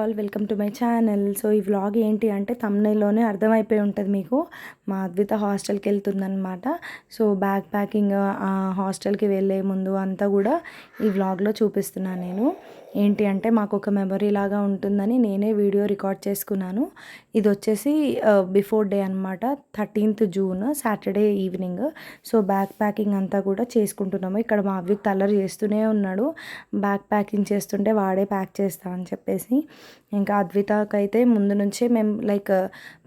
All welcome to my channel. So ఈ vlog ఏంటి అంటే థంబ్‌నెయిల్‌లోనే అర్థమైపోయి ఉంటుంది మీకు. మా అద్విత హాస్టల్‌కి వెళ్తుందనమాట. సో బ్యాగ్ ప్యాకింగ్ హాస్టల్‌కి వెళ్ళే ముందు అంతా కూడా ఈ వ్లాగ్లో చూపిస్తున్నాను నేను. ఏంటి అంటే మాకు ఒక మెమరీ లాగా ఉంటుందని నేనే వీడియో రికార్డ్ చేసుకున్నాను. ఇది వచ్చేసి బిఫోర్ డే అనమాట, 13th June Saturday evening. So bag packing అంతా కూడా చేసుకుంటున్నాము. ఇక్కడ మా అవ్వికి అల్లరి చేస్తూనే ఉన్నాడు. బ్యాగ్ ప్యాకింగ్ చేస్తుంటే వాడే ప్యాక్ చేస్తా అని చెప్పేసి. ఇంకా అద్వితకైతే ముందు నుంచే మేము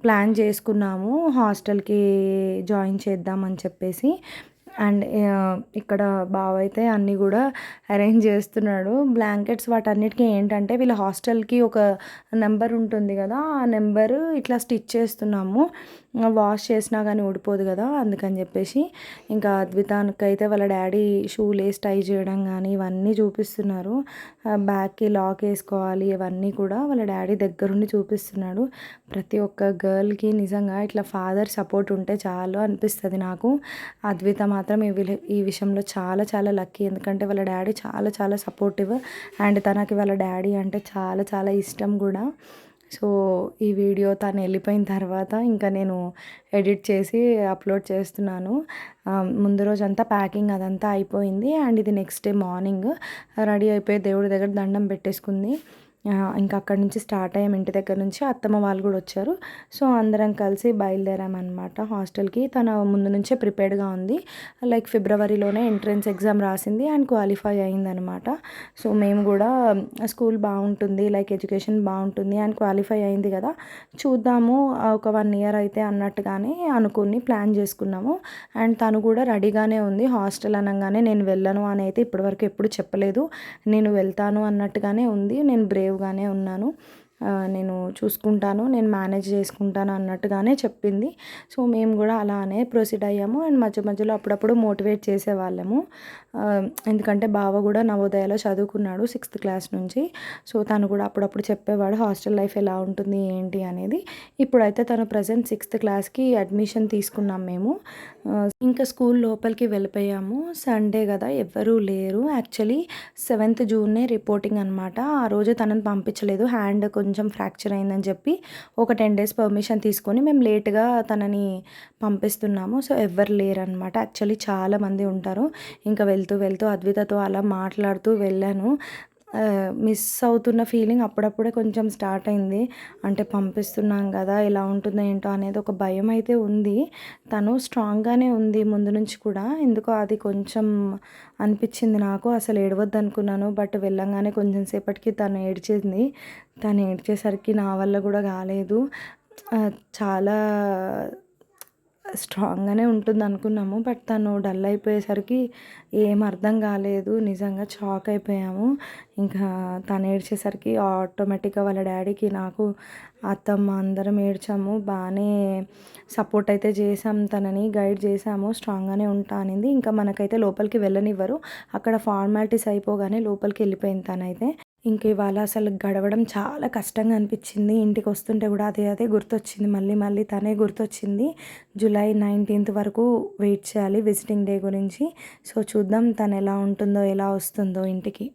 ప్లాన్ చేసుకున్నాము హాస్టల్కి జాయిన్ చేద్దామని చెప్పేసి. అండ్ ఇక్కడ బావ అయితే అన్నీ కూడా అరేంజ్ చేస్తున్నాడు. బ్లాంకెట్స్ వాటన్నిటికీ ఏంటంటే వీళ్ళ హాస్టల్కి ఒక నెంబర్ ఉంటుంది కదా, ఆ నెంబరు ఇట్లా స్టిచ్ చేస్తున్నాము. వాష్ చేసినా కానీ ఊడిపోదు కదా, అందుకని చెప్పేసి. ఇంకా అద్వితానికైతే వాళ్ళ డాడీ షూ లేస్ టై చేయడం కానీ ఇవన్నీ చూపిస్తున్నారు. బ్యాగ్కి లాక్ వేసుకోవాలి ఇవన్నీ కూడా వాళ్ళ డాడీ దగ్గరుండి చూపిస్తున్నాడు. ప్రతి ఒక్క గర్ల్కి నిజంగా ఇట్లా ఫాదర్ సపోర్ట్ ఉంటే చాలు అనిపిస్తుంది నాకు. అద్విత మాత్రం ఈ విషయంలో చాలా చాలా లక్కీ. ఎందుకంటే వాళ్ళ డాడీ చాలా చాలా సపోర్టివ్ అండ్ తనకి వాళ్ళ డాడీ అంటే చాలా చాలా ఇష్టం కూడా. సో ఈ వీడియో తను వెళ్ళిపోయిన తర్వాత ఇంకా నేను ఎడిట్ చేసి అప్లోడ్ చేస్తున్నాను. ముందు రోజంతా ప్యాకింగ్ అదంతా అయిపోయింది. అండ్ ఇది నెక్స్ట్ డే మార్నింగ్ రెడీ అయిపోయి దేవుడి దగ్గర దండం పెట్టేసుకుంది. ఇంకా అక్కడి నుంచి స్టార్ట్ అయ్యాం. ఇంటి దగ్గర నుంచి అత్తమ్మ వాళ్ళు కూడా వచ్చారు. సో అందరం కలిసి బయలుదేరామన్నమాట హాస్టల్కి. తన ముందు నుంచే ప్రిపేర్డ్గా ఉంది. ఫిబ్రవరిలోనే ఎంట్రన్స్ ఎగ్జామ్ రాసింది అండ్ క్వాలిఫై అయిందనమాట. సో మేము కూడా స్కూల్ బాగుంటుంది, ఎడ్యుకేషన్ బాగుంటుంది అండ్ క్వాలిఫై అయింది కదా, చూద్దాము ఒక 1 year అయితే అన్నట్టుగానే అనుకుని ప్లాన్ చేసుకున్నాము. అండ్ తను కూడా రెడీగానే ఉంది. హాస్టల్ అనగానే నేను వెళ్ళను అని అయితే ఇప్పటివరకు ఎప్పుడు చెప్పలేదు. నేను వెళ్తాను అన్నట్టుగానే ఉంది. నేను బ్రేవ్గానే ఉన్నాను. నేను చూసుకుంటాను, నేను మేనేజ్ చేసుకుంటాను అన్నట్టుగానే చెప్పింది. సో మేము కూడా అలానే ప్రొసీడ్ అయ్యాము. అండ్ మధ్య మధ్యలో అప్పుడప్పుడు మోటివేట్ చేసేవాళ్ళము. ఎందుకంటే బావ కూడా నవోదయలో చదువుకున్నాడు 6th క్లాస్ నుంచి. సో తను కూడా అప్పుడప్పుడు చెప్పేవాడు హాస్టల్ లైఫ్ ఎలా ఉంటుంది ఏంటి అనేది. ఇప్పుడైతే తను ప్రజెంట్ 6th క్లాస్కి అడ్మిషన్ తీసుకున్నాం మేము. ఇంకా స్కూల్ లోపలికి వెళ్ళిపోయాము. సండే కదా, ఎవ్వరూ లేరు. యాక్చువల్లీ 7th జూన్నే రిపోర్టింగ్ అనమాట. ఆ రోజు తనని పంపించలేదు, హ్యాండ్ కొంచెం ఫ్రాక్చర్ అయిందని చెప్పి ఒక 10 days పర్మిషన్ తీసుకొని మేము లేట్గా తనని పంపిస్తున్నాము. సో ఎవ్వరు లేరనమాట. యాక్చువల్లీ చాలామంది ఉంటారు. ఇంకా వెళ్తూ వెళ్తూ అద్వితతో అలా మాట్లాడుతూ వెళ్ళాను. మిస్ అవుతున్న ఫీలింగ్ అప్పుడప్పుడే కొంచెం స్టార్ట్ అయింది. అంటే పంపిస్తున్నాం కదా, ఎలా ఉంటుందో ఏంటో అనేది ఒక భయం అయితే ఉంది. తను స్ట్రాంగ్గానే ఉంది ముందు నుంచి కూడా. ఎందుకో అది కొంచెం అనిపించింది నాకు. అసలు ఏడవద్దు అనుకున్నాను, బట్ వెళ్ళంగానే కొంచెం సేపటికి తను ఏడ్చింది. తను ఏడ్చేసరికి నా వల్ల కూడా కాలేదు. చాలా స్ట్రాంగ్గానే ఉంటుంది అనుకున్నాము, బట్ తను డల్ అయిపోయేసరికి ఏం అర్థం కాలేదు. నిజంగా షాక్ అయిపోయాము. ఇంకా తను ఏడ్చేసరికి ఆటోమేటిక్గా వాళ్ళ డాడీకి, నాకు, అత్తమ్మ అందరం ఏడ్చాము. బాగానే సపోర్ట్ అయితే చేసాం, తనని గైడ్ చేసాము. స్ట్రాంగ్గానే ఉంటా అనింది. ఇంకా మనకైతే లోపలికి వెళ్ళనివ్వరు. అక్కడ ఫార్మాలిటీస్ అయిపోగానే లోపలికి వెళ్ళిపోయింది తనైతే. ఇంక ఇవాళ అసలు గడవడం చాలా కష్టంగా అనిపించింది. ఇంటికి వస్తుంటే కూడా అదే గుర్తొచ్చింది. మళ్ళీ తనే గుర్తొచ్చింది. జూలై 19th వరకు వెయిట్ చేయాలి విజిటింగ్ డే గురించి. సో చూద్దాం తను ఎలా ఉంటుందో, ఎలా వస్తుందో ఇంటికి.